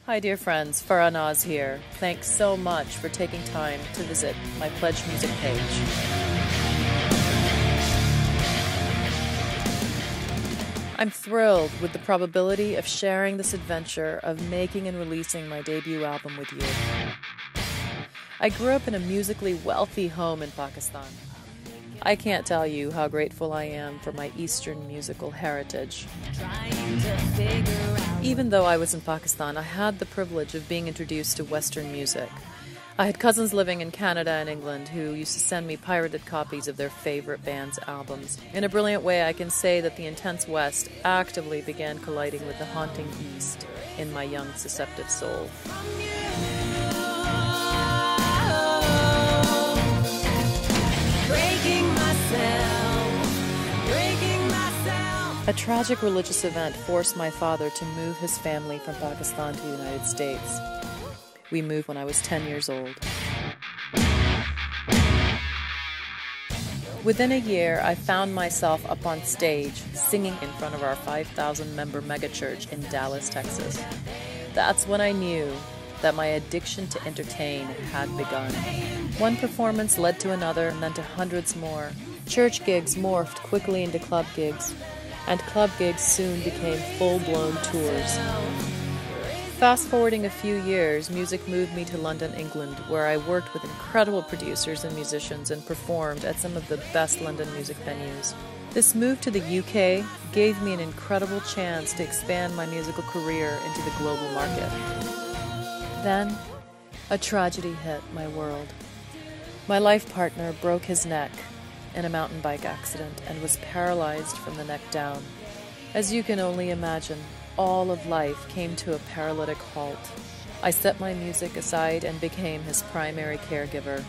Hi dear friends, Farah here. Thanks so much for taking time to visit my Pledge Music page. I'm thrilled with the probability of sharing this adventure of making and releasing my debut album with you. I grew up in a musically wealthy home in Pakistan. I can't tell you how grateful I am for my Eastern musical heritage. Even though I was in Pakistan, I had the privilege of being introduced to Western music. I had cousins living in Canada and England who used to send me pirated copies of their favorite bands' albums. In a brilliant way, I can say that the intense West actively began colliding with the haunting East in my young, susceptible soul. A tragic religious event forced my father to move his family from Pakistan to the United States. We moved when I was 10 years old. Within a year, I found myself up on stage, singing in front of our 5,000-member megachurch in Dallas, Texas. That's when I knew that my addiction to entertain had begun. One performance led to another, and then to hundreds more. Church gigs morphed quickly into club gigs, and club gigs soon became full-blown tours. Fast-forwarding a few years, music moved me to London, England, where I worked with incredible producers and musicians and performed at some of the best London music venues. This move to the UK gave me an incredible chance to expand my musical career into the global market. Then, a tragedy hit my world. My life partner broke his neck in a mountain bike accident and was paralyzed from the neck down. As you can only imagine, all of life came to a paralytic halt. I set my music aside and became his primary caregiver.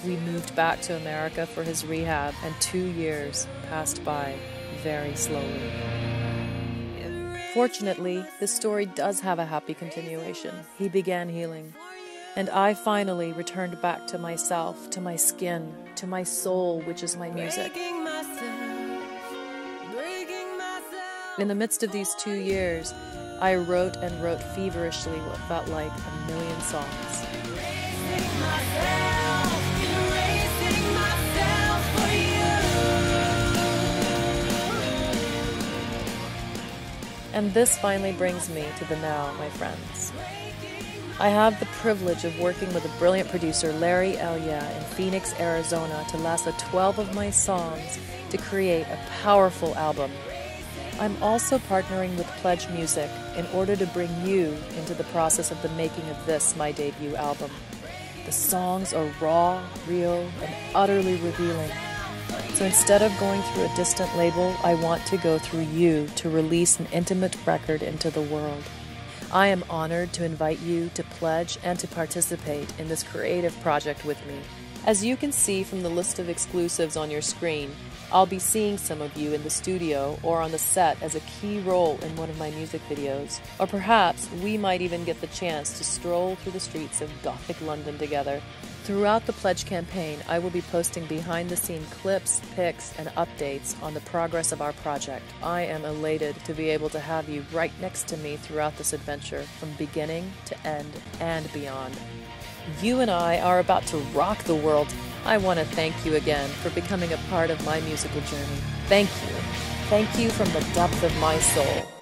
We moved back to America for his rehab, and 2 years passed by very slowly. Fortunately, this story does have a happy continuation. He began healing, and I finally returned back to myself, to my skin, to my soul, which is my music. In the midst of these 2 years, I wrote and wrote feverishly what felt like 1,000,000 songs. And this finally brings me to the now, my friends. I have the privilege of working with a brilliant producer, Larry Elia, in Phoenix, Arizona, to lasso 12 of my songs to create a powerful album. I'm also partnering with Pledge Music in order to bring you into the process of the making of this, my debut album. The songs are raw, real, and utterly revealing. So instead of going through a distant label, I want to go through you to release an intimate record into the world. I am honored to invite you to pledge and to participate in this creative project with me. As you can see from the list of exclusives on your screen, I'll be seeing some of you in the studio or on the set as a key role in one of my music videos. Or perhaps we might even get the chance to stroll through the streets of Gothic London together. Throughout the Pledge campaign, I will be posting behind-the-scene clips, pics, and updates on the progress of our project. I am elated to be able to have you right next to me throughout this adventure, from beginning to end and beyond. You and I are about to rock the world. I want to thank you again for becoming a part of my musical journey. Thank you. Thank you from the depth of my soul.